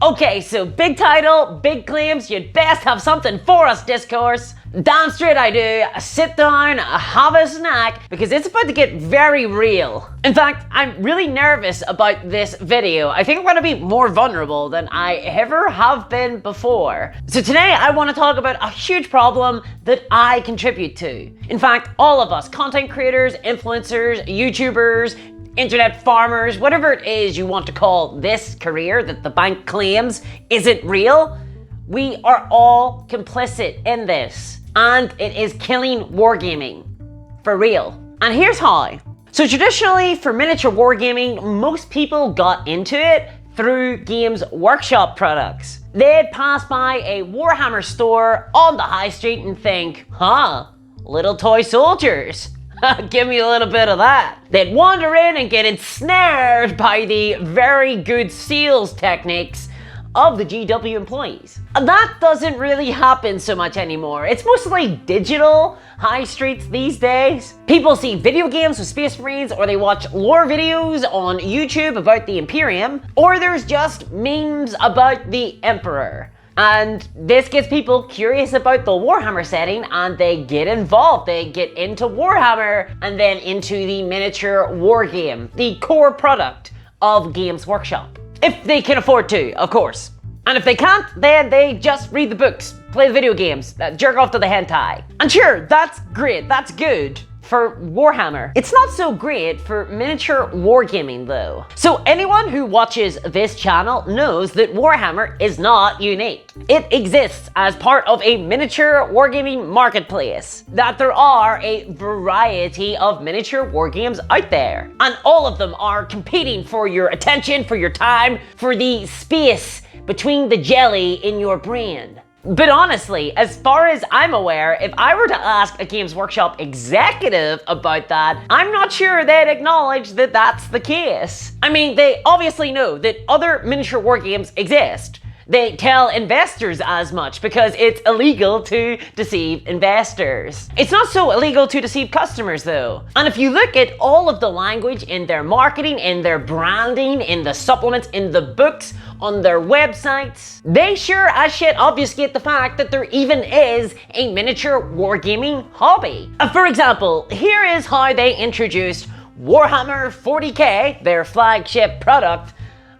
Okay, so big title, big claims, you'd best have something for us, Discourse. Damn straight I do. Sit down, have a snack, because it's about to get very real. In fact, I'm really nervous about this video. I think I'm going to be more vulnerable than I ever have been before. So today I want to talk about a huge problem that I contribute to. In fact, all of us, content creators, influencers, YouTubers, internet farmers, whatever it is you want to call this career that the bank claims isn't real, we are all complicit in this. And it is killing wargaming. For real. And here's how. So traditionally, for miniature wargaming, most people got into it through Games Workshop products. They'd pass by a Warhammer store on the high street and think, little toy soldiers. Give me a little bit of that. They'd wander in and get ensnared by the very good sales techniques of the GW employees. And that doesn't really happen so much anymore. It's mostly digital high streets these days. People see video games with Space Marines, or they watch lore videos on YouTube about the Imperium, or there's just memes about the Emperor. And this gets people curious about the Warhammer setting, and they get involved. They get into Warhammer and then into the miniature war game, the core product of Games Workshop. If they can afford to, of course. And if they can't, then they just read the books, play the video games, jerk off to the hentai. And sure, that's great, that's good for Warhammer. It's not so great for miniature wargaming though. So anyone who watches this channel knows that Warhammer is not unique. It exists as part of a miniature wargaming marketplace, that there are a variety of miniature wargames out there. And all of them are competing for your attention, for your time, for the space between the jelly in your brain. But honestly, as far as I'm aware, if I were to ask a Games Workshop executive about that, I'm not sure they'd acknowledge that that's the case. I mean, they obviously know that other miniature war games exist. They tell investors as much because it's illegal to deceive investors. It's not so illegal to deceive customers though. And if you look at all of the language in their marketing, in their branding, in the supplements, in the books, on their websites, they sure as shit obfuscate the fact that there even is a miniature wargaming hobby. For example, here is how they introduced Warhammer 40k, their flagship product,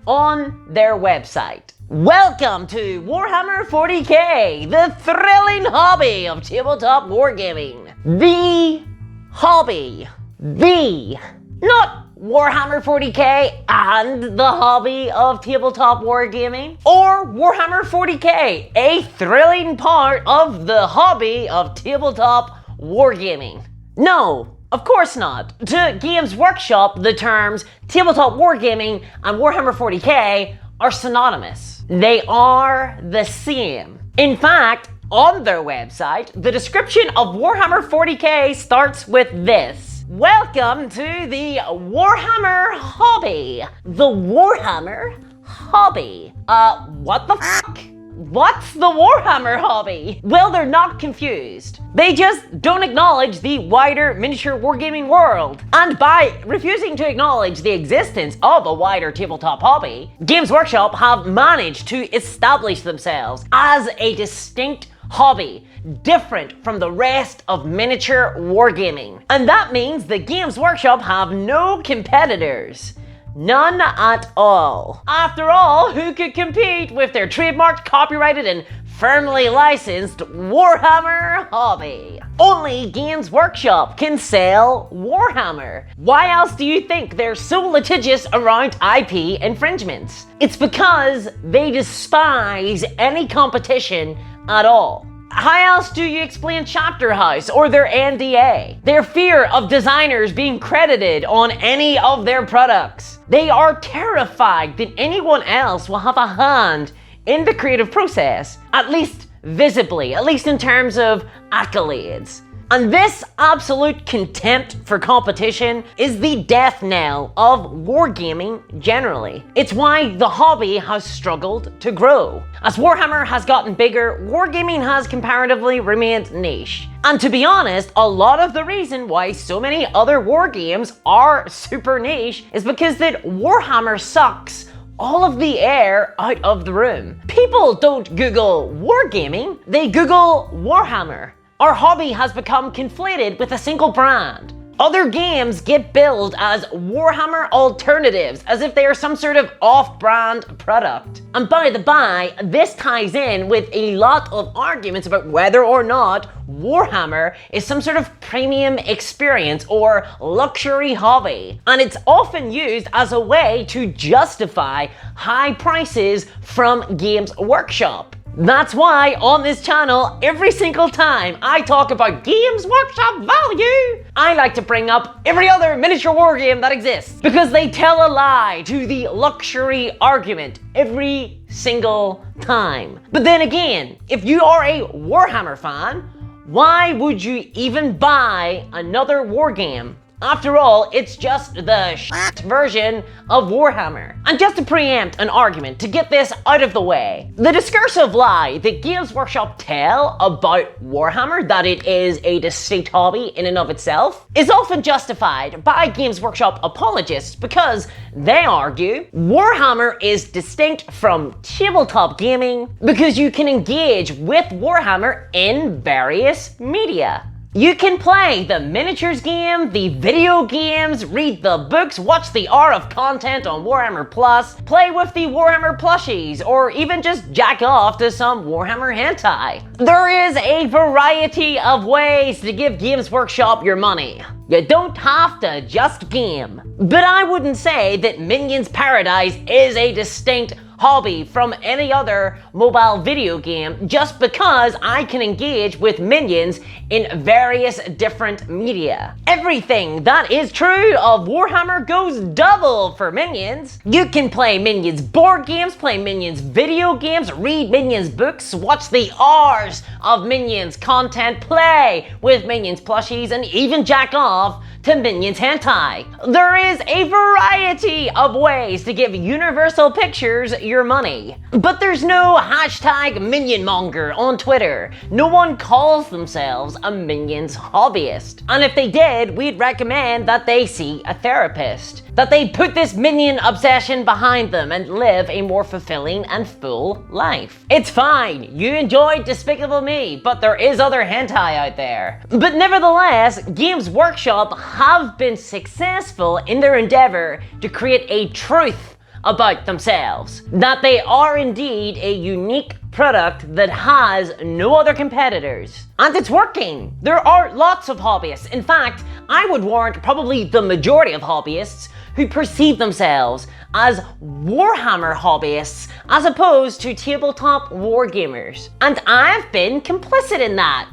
on their website. Welcome to Warhammer 40k, the thrilling hobby of tabletop wargaming. The hobby. Not Warhammer 40k and the hobby of tabletop wargaming. Or Warhammer 40k, a thrilling part of the hobby of tabletop wargaming. No, of course not. To Games Workshop, the terms tabletop wargaming and Warhammer 40k are synonymous. They are the same. In fact, on their website, the description of Warhammer 40k starts with this. Welcome to the Warhammer hobby. The Warhammer hobby. What the fuck? What's the Warhammer hobby? Well, they're not confused. They just don't acknowledge the wider miniature wargaming world. And by refusing to acknowledge the existence of a wider tabletop hobby, Games Workshop have managed to establish themselves as a distinct hobby, different from the rest of miniature wargaming. And that means the Games Workshop have no competitors. None at all. After all, who could compete with their trademarked, copyrighted, and firmly licensed Warhammer hobby? Only Games Workshop can sell Warhammer. Why else do you think they're so litigious around IP infringements? It's because they despise any competition at all. How else do you explain Chapter House or their NDA? Their fear of designers being credited on any of their products. They are terrified that anyone else will have a hand in the creative process, at least visibly, at least in terms of accolades. And this absolute contempt for competition is the death knell of wargaming generally. It's why the hobby has struggled to grow. As Warhammer has gotten bigger, wargaming has comparatively remained niche. And to be honest, a lot of the reason why so many other war games are super niche is because that Warhammer sucks all of the air out of the room. People don't Google Wargaming, they Google Warhammer. Our hobby has become conflated with a single brand. Other games get billed as Warhammer alternatives, as if they are some sort of off-brand product. And by the by, this ties in with a lot of arguments about whether or not Warhammer is some sort of premium experience or luxury hobby. And it's often used as a way to justify high prices from Games Workshop. That's why on this channel, every single time I talk about Games Workshop value, I like to bring up every other miniature war game that exists, because they tell a lie to the luxury argument every single time. But then again, if you are a Warhammer fan, why would you even buy another war game? After all, it's just the shit version of Warhammer. And just to preempt an argument, to get this out of the way, the discursive lie that Games Workshop tell about Warhammer, that it is a distinct hobby in and of itself, is often justified by Games Workshop apologists because they argue Warhammer is distinct from tabletop gaming because you can engage with Warhammer in various media. You can play the miniatures game, the video games, read the books, watch the art of content on Warhammer Plus, play with the Warhammer plushies, or even just jack off to some Warhammer hentai. There is a variety of ways to give Games Workshop your money. You don't have to just game. But I wouldn't say that Minions Paradise is a distinct hobby from any other mobile video game just because I can engage with minions in various different media. Everything that is true of Warhammer goes double for Minions. You can play Minions board games, play Minions video games, read Minions books, watch the hours of Minions content, play with Minions plushies, and even jack off to Minions hentai. There is a variety of ways to give Universal Pictures your money. But there's no hashtag Minionmonger on Twitter. No one calls themselves a Minions hobbyist. And if they did, we'd recommend that they see a therapist. That they put this Minion obsession behind them and live a more fulfilling and full life. It's fine, you enjoyed Despicable Me, but there is other hentai out there. But nevertheless, Games Workshop have been successful in their endeavor to create a truth about themselves. That they are indeed a unique product that has no other competitors. And it's working. There are lots of hobbyists. In fact, I would warrant probably the majority of hobbyists who perceive themselves as Warhammer hobbyists as opposed to tabletop wargamers. And I've been complicit in that.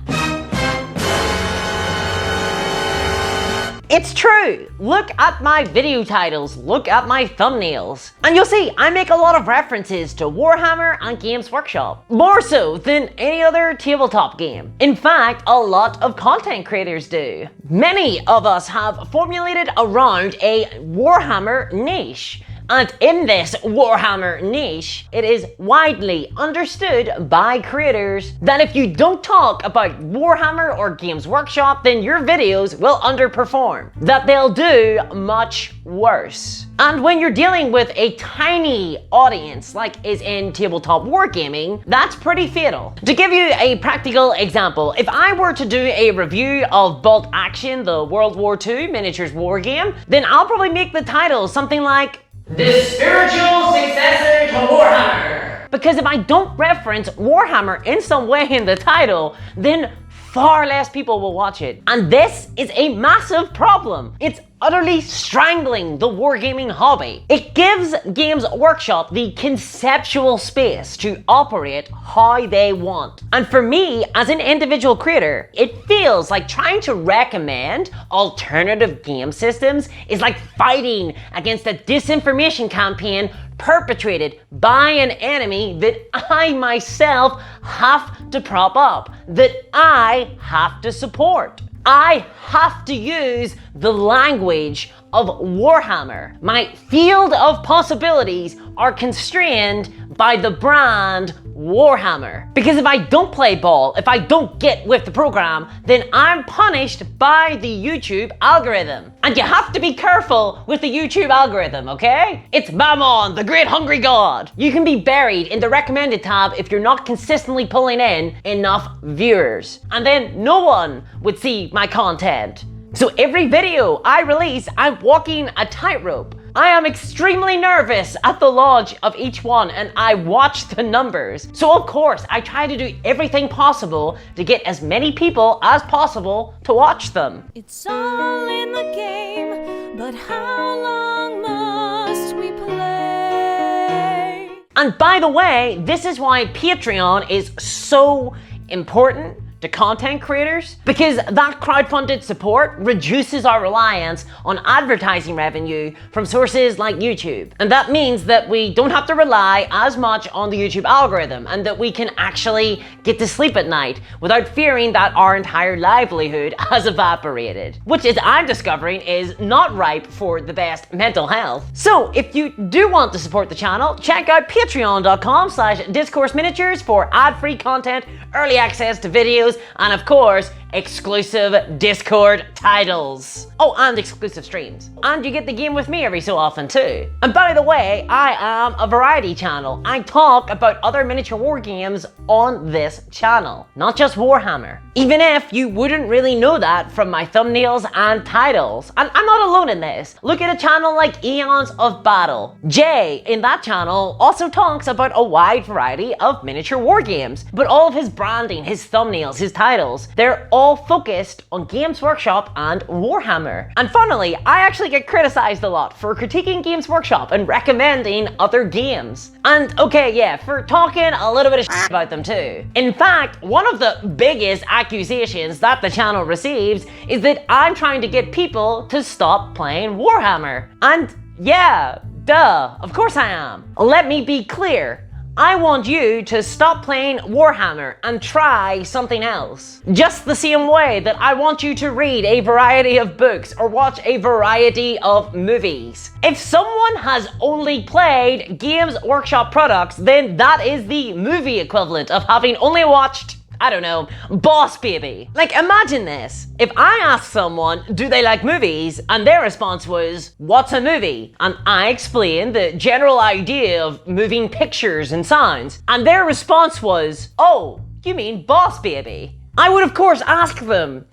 It's true! Look at my video titles, look at my thumbnails. And you'll see, I make a lot of references to Warhammer and Games Workshop. More so than any other tabletop game. In fact, a lot of content creators do. Many of us have formulated around a Warhammer niche. And in this Warhammer niche, it is widely understood by creators that if you don't talk about Warhammer or Games Workshop, then your videos will underperform. That they'll do much worse. And when you're dealing with a tiny audience, like is in tabletop wargaming, that's pretty fatal. To give you a practical example, if I were to do a review of Bolt Action, the World War II miniatures war game, then I'll probably make the title something like The Spiritual Successor to Warhammer. Because if I don't reference Warhammer in some way in the title, then far less people will watch it. And this is a massive problem. It's utterly strangling the wargaming hobby. It gives Games Workshop the conceptual space to operate how they want. And for me, as an individual creator, it feels like trying to recommend alternative game systems is like fighting against a disinformation campaign perpetrated by an enemy that I myself have to prop up, that I have to support. I have to use the language of Warhammer. My field of possibilities are constrained by the brand Warhammer. Because if I don't play ball, if I don't get with the program, then I'm punished by the YouTube algorithm. And you have to be careful with the YouTube algorithm, okay? It's Mammon, the great hungry god. You can be buried in the recommended tab if you're not consistently pulling in enough viewers. And then no one would see my content. So every video I release, I'm walking a tightrope. I am extremely nervous at the launch of each one, and I watch the numbers. So of course, I try to do everything possible to get as many people as possible to watch them. It's all in the game, but how long must we play? And by the way, this is why Patreon is so important to content creators, because that crowdfunded support reduces our reliance on advertising revenue from sources like YouTube. And that means that we don't have to rely as much on the YouTube algorithm, and that we can actually get to sleep at night without fearing that our entire livelihood has evaporated, which, as I'm discovering, is not ripe for the best mental health. So if you do want to support the channel, check out patreon.com/discourseminiatures for ad-free content, early access to videos, and of course, exclusive Discord titles. Oh, and exclusive streams. And you get the game with me every so often too. And by the way, I am a variety channel. I talk about other miniature war games on this channel, not just Warhammer. Even if you wouldn't really know that from my thumbnails and titles. And I'm not alone in this. Look at a channel like Eons of Battle. Jay in that channel also talks about a wide variety of miniature war games, but all of his branding, his thumbnails, his titles, they're all focused on Games Workshop and Warhammer. And funnily, I actually get criticized a lot for critiquing Games Workshop and recommending other games. And okay, yeah, for talking a little bit of shit about them too. In fact, one of the biggest accusations that the channel receives is that I'm trying to get people to stop playing Warhammer. And yeah, duh, of course I am. Let me be clear. I want you to stop playing Warhammer and try something else. Just the same way that I want you to read a variety of books or watch a variety of movies. If someone has only played Games Workshop products, then that is the movie equivalent of having only watched, I don't know, Boss Baby. Like, imagine this. If I asked someone, do they like movies? And their response was, what's a movie? And I explained the general idea of moving pictures and sounds. And their response was, oh, you mean Boss Baby? I would of course ask them,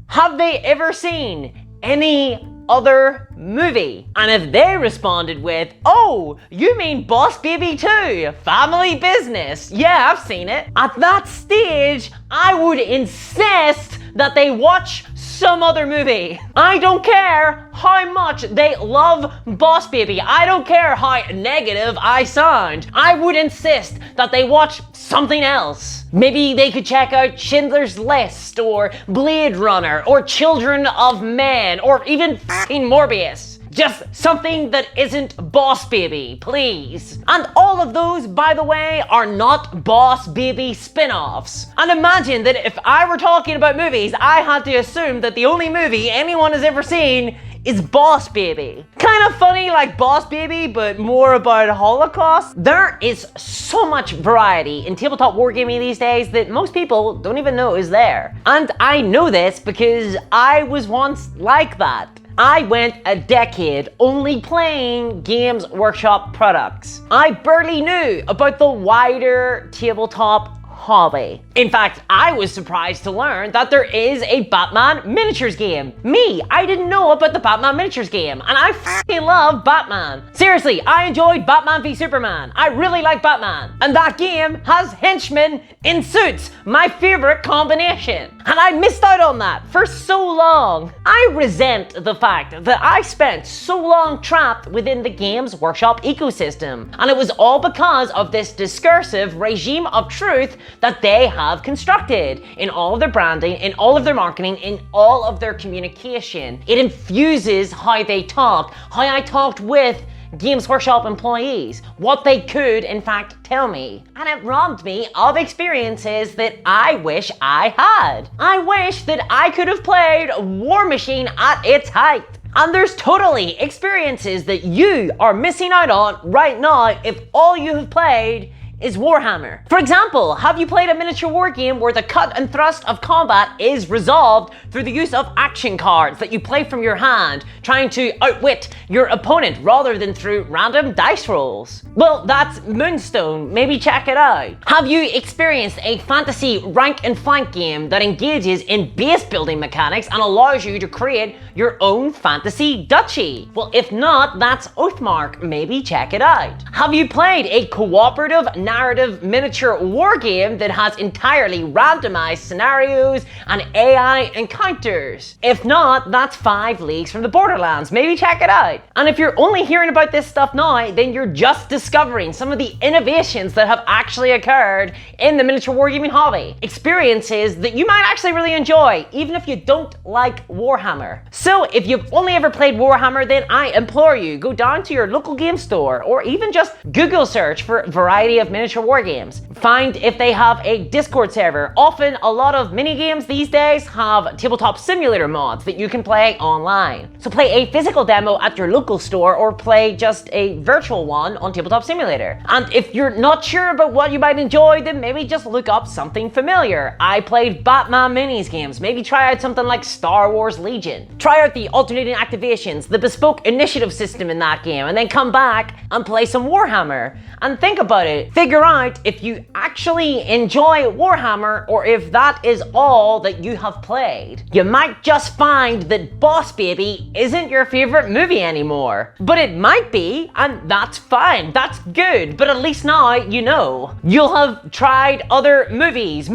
have they ever seen any other movie? And if they responded with, oh, you mean Boss Baby 2, Family Business, yeah, I've seen it. At that stage, I would insist that they watch some other movie. I don't care how much they love Boss Baby. I don't care how negative I sound. I would insist that they watch something else. Maybe they could check out Schindler's List, or Blade Runner, or Children of Men, or even f***ing Morbius. Just something that isn't Boss Baby, please. And all of those, by the way, are not Boss Baby spin-offs. And imagine that if I were talking about movies, I had to assume that the only movie anyone has ever seen is Boss Baby. Kind of funny like Boss Baby, but more about Holocaust. There is so much variety in tabletop wargaming these days that most people don't even know is there. And I know this because I was once like that. I went a decade only playing Games Workshop products. I barely knew about the wider tabletop hobby. In fact, I was surprised to learn that there is a Batman miniatures game. Me, I didn't know about the Batman miniatures game, and I f***ing love Batman. Seriously, I enjoyed Batman v Superman. I really like Batman. And that game has henchmen in suits, my favorite combination. And I missed out on that for so long. I resent the fact that I spent so long trapped within the Games Workshop ecosystem. And it was all because of this discursive regime of truth that they have constructed in all of their branding, in all of their marketing, in all of their communication. It infuses how they talk, how I talked with Games Workshop employees, what they could in fact tell me. And it robbed me of experiences that I wish I had. I wish that I could have played War Machine at its height. And there's totally experiences that you are missing out on right now if all you have played is Warhammer. For example, have you played a miniature war game where the cut and thrust of combat is resolved through the use of action cards that you play from your hand, trying to outwit your opponent rather than through random dice rolls? Well, that's Moonstone. Maybe check it out. Have you experienced a fantasy rank and flank game that engages in base building mechanics and allows you to create your own fantasy duchy? Well, if not, that's Oathmark. Maybe check it out. Have you played a cooperative narrative miniature war game that has entirely randomized scenarios and AI encounters? If not, that's 5 Leagues from the Borderlands. Maybe check it out. And if you're only hearing about this stuff now, then you're just discovering some of the innovations that have actually occurred in the miniature wargaming hobby. Experiences that you might actually really enjoy, even if you don't like Warhammer. So if you've only ever played Warhammer, then I implore you, go down to your local game store or even just Google search for a variety of miniature war games. Find if they have a Discord server. Often a lot of mini games these days have tabletop simulator mods that you can play online. So play a physical demo at your local store or play just a virtual one on Tabletop Simulator. And if you're not sure about what you might enjoy, then maybe just look up something familiar. I played Batman minis games. Maybe try out something like Star Wars Legion. Try out the alternating activations, the bespoke initiative system in that game, and then come back and play some Warhammer. And think about it. Figure out if you actually enjoy Warhammer or if that is all that you have played. You might just find that Boss Baby isn't your favorite movie anymore. But it might be, and that's fine. That's good. But at least now you know. You'll have tried other movies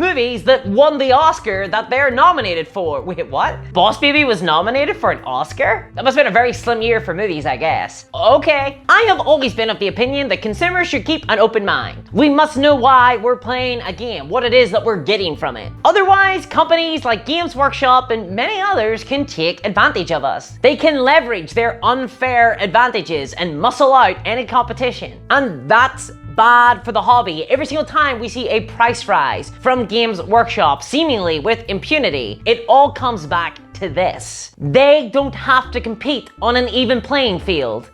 that won the Oscar that they're nominated for. Wait, what? Boss Baby was nominated for an Oscar? That must have been a very slim year for movies, I guess. Okay. I have always been of the opinion that consumers should keep an open mind. We must know why we're playing a game, what it is that we're getting from it. Otherwise, companies like Games Workshop and many others can take advantage of us. They can leverage their unfair advantages and muscle out any competition. And that's bad for the hobby. Every single time we see a price rise from Games Workshop, seemingly with impunity, it all comes back to this. They don't have to compete on an even playing field.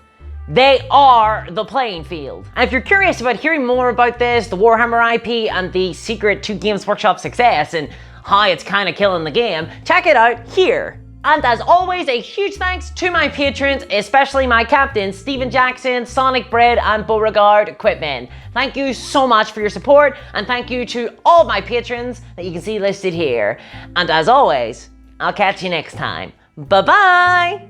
They are the playing field. And if you're curious about hearing more about this, the Warhammer IP and the secret to Games Workshop success and how it's kind of killing the game, check it out here. And as always, a huge thanks to my patrons, especially my captains, Stephen Jackson, Sonic Bread, and Beauregard Equipment. Thank you so much for your support, and thank you to all my patrons that you can see listed here. And as always, I'll catch you next time. Bye-bye!